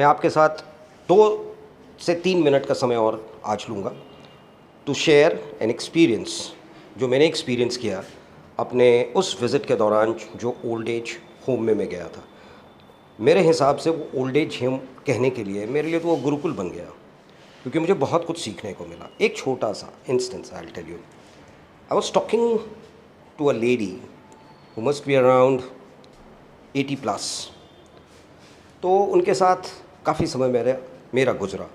मैं आपके साथ 2 से 3 मिनट का समय और आज लूँगा टू शेयर एन एक्सपीरियंस जो मैंने एक्सपीरियंस किया अपने उस विज़िट के दौरान जो ओल्ड एज होम में मैं गया था। मेरे हिसाब से वो ओल्ड एज होम कहने के लिए मेरे लिए तो वो गुरुकुल बन गया, क्योंकि मुझे बहुत कुछ सीखने को मिला। एक छोटा-सा instance I will tell you. I was talking to a lady who must be around 80 plus. तो उनके साथ काफ़ी समय मेरा गुज़रा।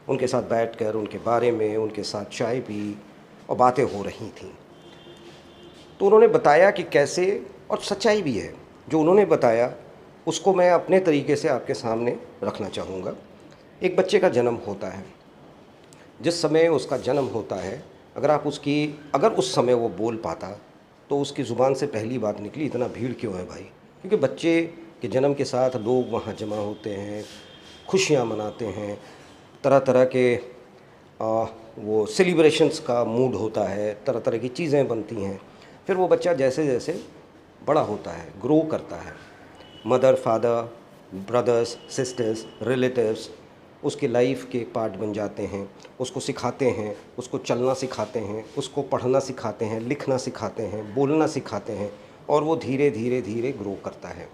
उनके साथ बैठकर उनके बारे में उनके साथ चाय पी और बातें हो रही थीं। तो उन्होंने बताया कि कैसे, और सच्चाई भी है जो उन्होंने बताया, उसको मैं अपने तरीके से आपके सामने रखना चाहूँगा। एक बच्चे का जन्म होता है, जिस समय उसका जन्म होता है, अगर उस समय वो बोल पाता तो उसकी ज़ुबान से पहली बात निकली, इतना भीड़ क्यों है भाई? क्योंकि बच्चे के जन्म के साथ लोग वहाँ जमा होते हैं, खुशियाँ मनाते हैं, तरह तरह के वो सेलिब्रेशंस का मूड होता है, तरह तरह की चीज़ें बनती हैं। फिर वो बच्चा जैसे जैसे बड़ा होता है, ग्रो करता है, mother, father, brothers, sisters, relatives उसकी लाइफ के पार्ट बन जाते हैं। उसको सिखाते हैं, उसको चलना सिखाते हैं, उसको पढ़ना सिखाते हैं, लिखना सिखाते हैं, बोलना सिखाते हैं, और वो धीरे धीरे धीरे ग्रो करता है।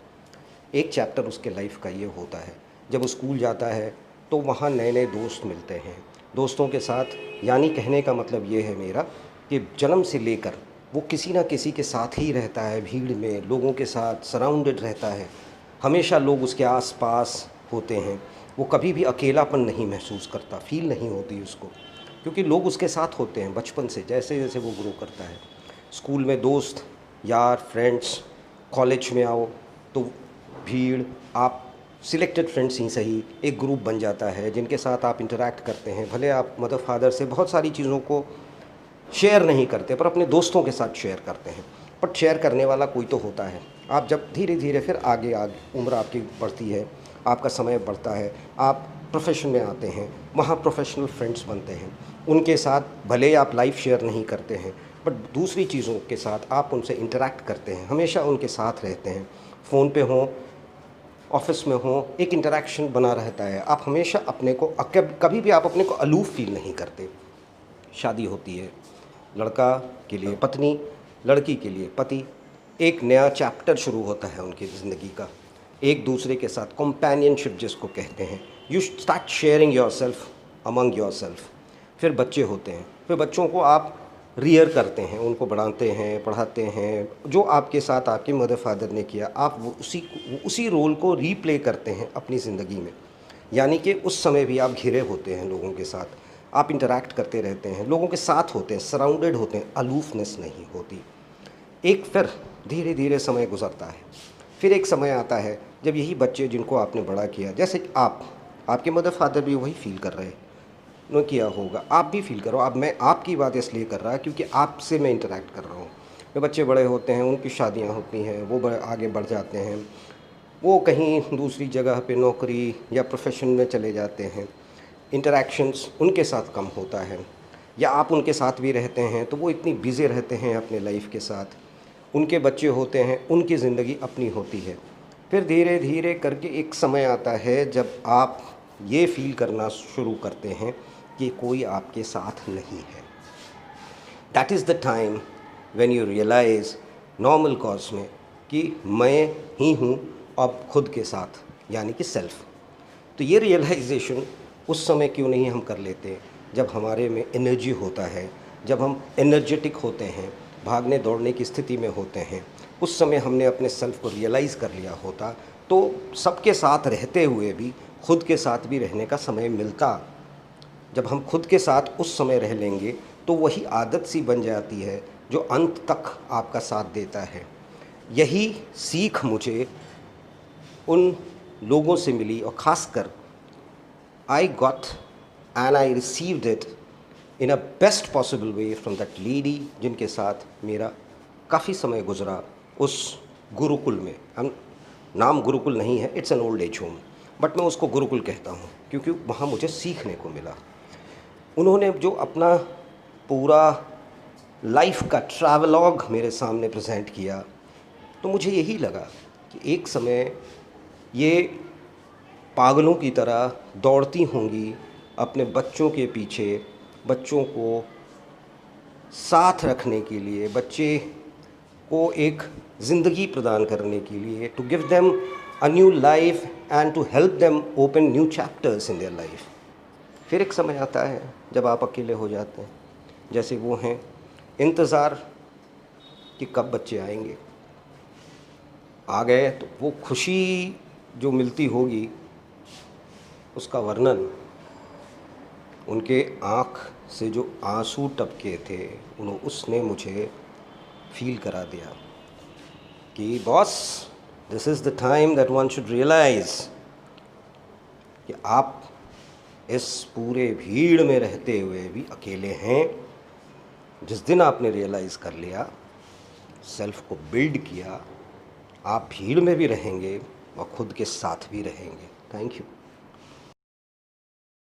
एक चैप्टर उसके लाइफ का ये होता है। जब वो स्कूल जाता है तो वहाँ नए नए दोस्त मिलते हैं। दोस्तों के साथ, यानी कहने का मतलब ये है मेरा कि जन्म से लेकर वो किसी ना किसी के साथ ही रहता है, भीड़ में लोगों के साथ सराउंडेड रहता है। हमेशा लोग उसके आसपास होते हैं। वो कभी भी अकेलापन नहीं महसूस करता, फील नहीं होती उसको, क्योंकि लोग उसके साथ होते हैं बचपन से, जैसे जैसे वो ग्रो करता है। स्कूल में दोस्त, यार, फ्रेंड्स, कॉलेज में आओ तो भीड़, आप सिलेक्टेड फ्रेंड्स ही सही, एक ग्रुप बन जाता है जिनके साथ आप इंटरैक्ट करते हैं। भले आप मदर फादर से बहुत सारी चीज़ों को शेयर नहीं करते, पर अपने दोस्तों के साथ शेयर करते हैं। बट शेयर करने वाला कोई तो होता है। आप जब धीरे धीरे फिर आगे उम्र आपकी बढ़ती है, आपका समय बढ़ता है, आप प्रोफेशन में आते हैं, वहाँ प्रोफेशनल फ्रेंड्स बनते हैं। उनके साथ भले आप लाइफ शेयर नहीं करते हैं, बट दूसरी चीज़ों के साथ आप उनसे इंटरैक्ट करते हैं, हमेशा उनके साथ रहते हैं। फ़ोन पे हों, ऑफिस में हो, एक इंटरेक्शन बना रहता है। आप हमेशा अपने को कभी भी आप अपने को अलूफ़ फील नहीं करते। शादी होती है, लड़का के लिए पत्नी, लड़की के लिए पति, एक नया चैप्टर शुरू होता है उनकी ज़िंदगी का। एक दूसरे के साथ कंपेनियनशिप जिसको कहते हैं, you start sharing yourself among yourself. फिर बच्चे होते हैं, फिर बच्चों को आप रियर करते हैं, उनको बढ़ाते हैं, पढ़ाते हैं। जो आपके साथ आपके मदर फादर ने किया, आप वो उसी रोल को रीप्ले करते हैं अपनी ज़िंदगी में। यानी कि उस समय भी आप घिरे होते हैं लोगों के साथ, आप इंटरैक्ट करते रहते हैं, लोगों के साथ होते हैं, सराउंडेड होते हैं, अलूफनेस नहीं होती। एक फिर धीरे धीरे समय गुजरता है। फिर एक समय आता है जब यही बच्चे जिनको आपने बड़ा किया, जैसे आपके मदर फादर भी वही फील कर रहे हैं, नो किया होगा, आप भी फील करो। अब मैं आपकी बात इसलिए कर रहा क्योंकि आपसे मैं इंटरेक्ट कर रहा हूँ। जब बच्चे बड़े होते हैं, उनकी शादियाँ होती हैं, वो आगे बढ़ जाते हैं, वो कहीं दूसरी जगह पे नौकरी या प्रोफेशन में चले जाते हैं। इंटरेक्शंस उनके साथ कम होता है, या आप उनके साथ भी रहते हैं तो वो इतनी बिज़ी रहते हैं अपने लाइफ के साथ। उनके बच्चे होते हैं, उनकी ज़िंदगी अपनी होती है। फिर धीरे धीरे करके एक समय आता है जब आप ये फील करना शुरू करते हैं कि कोई आपके साथ नहीं है। That is the time when you realize normal cause में कि मैं ही हूँ अब खुद के साथ, यानी कि सेल्फ। तो ये रियलाइजेशन उस समय क्यों नहीं हम कर लेते जब हमारे में एनर्जी होता है, जब हम एनर्जेटिक होते हैं, भागने दौड़ने की स्थिति में होते हैं। उस समय हमने अपने सेल्फ को रियलाइज़ कर लिया होता तो सबके साथ रहते हुए भी खुद के साथ भी रहने का समय मिलता। जब हम खुद के साथ उस समय रह लेंगे तो वही आदत सी बन जाती है जो अंत तक आपका साथ देता है। यही सीख मुझे उन लोगों से मिली, और ख़ासकर I got and I received it in a best possible way from that lady जिनके साथ मेरा काफ़ी समय गुजरा उस गुरुकुल में। हम नाम गुरुकुल नहीं है, it's an old age home, but मैं उसको गुरुकुल कहता हूँ क्योंकि वहाँ मुझे सीखने को मिला। उन्होंने जो अपना पूरा लाइफ का ट्रैवलॉग मेरे सामने प्रेजेंट किया, तो मुझे यही लगा कि एक समय ये पागलों की तरह दौड़ती होंगी अपने बच्चों के पीछे, बच्चों को साथ रखने के लिए, बच्चे को एक ज़िंदगी प्रदान करने के लिए, to give them a new life and to help them open new chapters in their life. फिर एक समय आता है जब आप अकेले हो जाते हैं, जैसे वो हैं इंतज़ार कि कब बच्चे आएंगे। आ गए तो वो खुशी जो मिलती होगी उसका वर्णन, उनके आँख से जो आंसू टपके थे उसने मुझे फील करा दिया कि boss, this is the time that one should realize कि आप इस पूरे भीड़ में रहते हुए भी अकेले हैं। जिस दिन आपने रियलाइज़ कर लिया, सेल्फ को बिल्ड किया, आप भीड़ में भी रहेंगे और ख़ुद के साथ भी रहेंगे। Thank you.